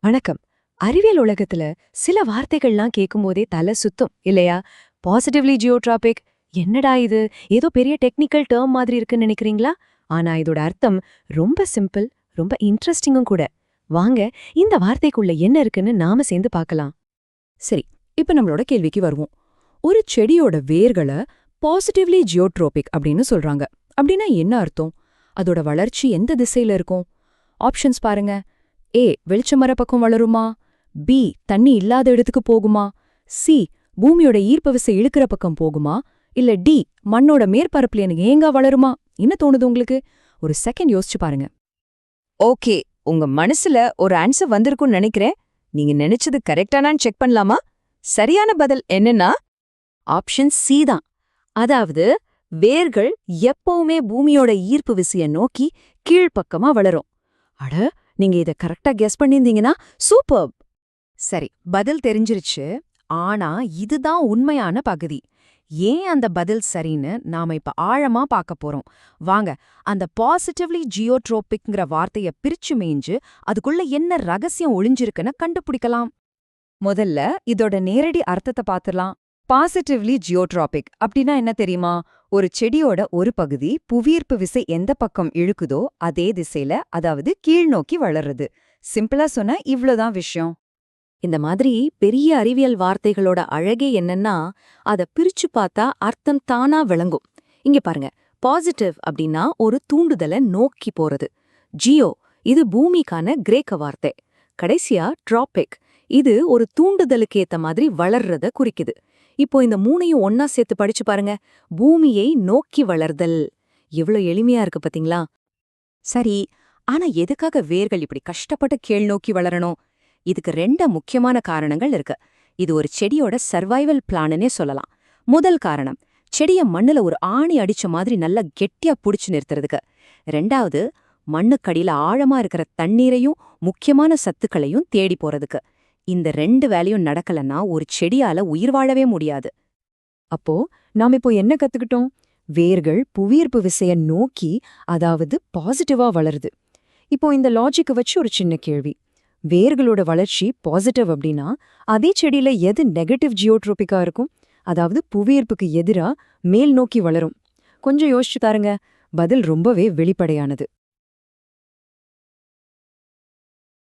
வணக்கம். அறிவியல் உலகத்துல சில வார்த்தைகள்லாம் கேட்கும்போதே தலை சுத்தும் இல்லையா? பாசிட்டிவ்லி ஜியோட்ராபிக், என்னடா இது, ஏதோ பெரிய டெக்னிக்கல் டேர்ம் மாதிரி இருக்குன்னு நினைக்கிறீங்களா? ஆனா இதோட அர்த்தம் ரொம்ப சிம்பிள், ரொம்ப இன்ட்ரெஸ்டிங்கும் கூட. வாங்க, இந்த வார்த்தைக்குள்ள என்ன இருக்குன்னு நாம சேர்ந்து பார்க்கலாம். சரி, இப்ப நம்மளோட கேள்விக்கு வருவோம். ஒரு செடியோட வேர்களை பாசிட்டிவ்லி ஜியோட்ரோபிக் அப்படின்னு சொல்றாங்க. அப்படின்னா என்ன அர்த்தம்? அதோட வளர்ச்சி எந்த திசையில இருக்கும்? ஆப்ஷன்ஸ் பாருங்க. ஏ வெளிச்சமர பக்கம் வளருமா? பி தண்ணி இல்லாத இடத்துக்கு போகுமா? சி பூமியோட ஈர்ப்பு விசை இழுக்கிற பக்கம் போகுமா? இல்ல டி மண்ணோட மேற்பரப்புல எனக்கு ஏங்கா வளருமா? என்ன தோணுது உங்களுக்கு? ஒரு செகண்ட் யோசிச்சு பாருங்க. ஓகே, உங்க மனசுல ஒரு ஆன்சர் வந்திருக்கும்னு நினைக்கிறேன். நீங்க நினைச்சது கரெக்டானான்னு செக் பண்ணலாமா? சரியான பதில் என்னன்னா ஆப்ஷன் சி தான். அதாவது வேர்கள் எப்பவுமே பூமியோட ஈர்ப்பு விசைய நோக்கி கீழ்ப்பக்கமா வளரும். அட, நீங்க இத கரெக்டா கெஸ் பண்ணியிருந்தீங்கன்னா சூப்பர். சரி, பதில் தெரிஞ்சிருச்சு. ஆனா இதுதான் உண்மையான பகுதி. ஏன் அந்த பதில் சரின்னு நாம இப்ப ஆழமா பார்க்க போறோம். வாங்க, அந்த பாசிட்டிவ்லி ஜியோட்ரோபிக்ங்கிற வார்த்தைய பிரிச்சு மேய்ஞ்சு அதுக்குள்ள என்ன ரகசியம் ஒளிஞ்சிருக்குன்னு கண்டுபிடிக்கலாம். முதல்ல இதோட நேரடி அர்த்தத்தை பார்த்துடலாம். பாசிட்டிவ்லி ஜியோட்ராபிக் அப்படின்னா என்ன தெரியுமா? ஒரு செடியோட ஒரு பகுதி புவியீர்ப்பு விசை எந்த பக்கம் இழுக்குதோ அதே திசையில, அதாவது கீழ்நோக்கி வளருது. சிம்பிளா சொன்னா இவ்ளோதான் விஷயம். இந்த மாதிரி பெரிய அறிவியல் வார்த்தைகளோட அழகே என்னன்னா, அத பிரிச்சு பார்த்தா அர்த்தம் தானா விளங்கும். இங்க பாருங்க, பாசிட்டிவ் அப்படின்னா ஒரு தூண்டுதலை நோக்கி போறது. ஜியோ இது பூமிக்கான கிரேக்க வார்த்தை. கடைசியா டிராபிக் இது ஒரு தூண்டுதலுக்கு ஏத்த மாதிரி வளர்றத குறிக்குது. இப்போ இந்த மூணையும் ஒன்னா சேர்த்து படிச்சு பாருங்க. பூமியை நோக்கி வளர்தல். எவ்வளவு எளிமையா இருக்கு பாத்தீங்களா? சரி, ஆனா எதுக்காக வேர்கள் இப்படி கஷ்டப்பட்டு கீழ் நோக்கி வளரணும்? இதுக்கு ரெண்டு முக்கியமான காரணங்கள் இருக்கு. இது ஒரு செடியோட சர்வைவல் பிளானுன்னே சொல்லலாம். முதல் காரணம், செடிய மண்ணுல ஒரு ஆணி அடிச்ச மாதிரி நல்லா கெட்டியா புடிச்சு நிறுத்துறதுக்கு. ரெண்டாவது, மண்ணுக்கடியில ஆழமா இருக்கிற தண்ணீரையும் முக்கியமான சத்துக்களையும் தேடி போறதுக்கு. இந்த ரெண்டு வேலையும் நடக்கலன்னா ஒரு செடியால உயிர் வாழவே முடியாது. அப்போ நாம இப்போ என்ன கத்துக்கிட்டோம்? வேர்கள் புவியீர்ப்பு விசைய நோக்கி, அதாவது பாசிட்டிவா வளருது. இப்போ இந்த லாஜிக்கை வச்சு ஒரு சின்ன கேள்வி. வேர்களோட வளர்ச்சி பாசிட்டிவ் அப்படின்னா அதே செடியில எது நெகட்டிவ் ஜியோட்ரோபிக்கா இருக்கும்? அதாவது புவியீர்ப்புக்கு எதிரா மேல் நோக்கி வளரும். கொஞ்சம் யோசிச்சு பாருங்க. பதில் ரொம்பவே வெளிப்படையானது.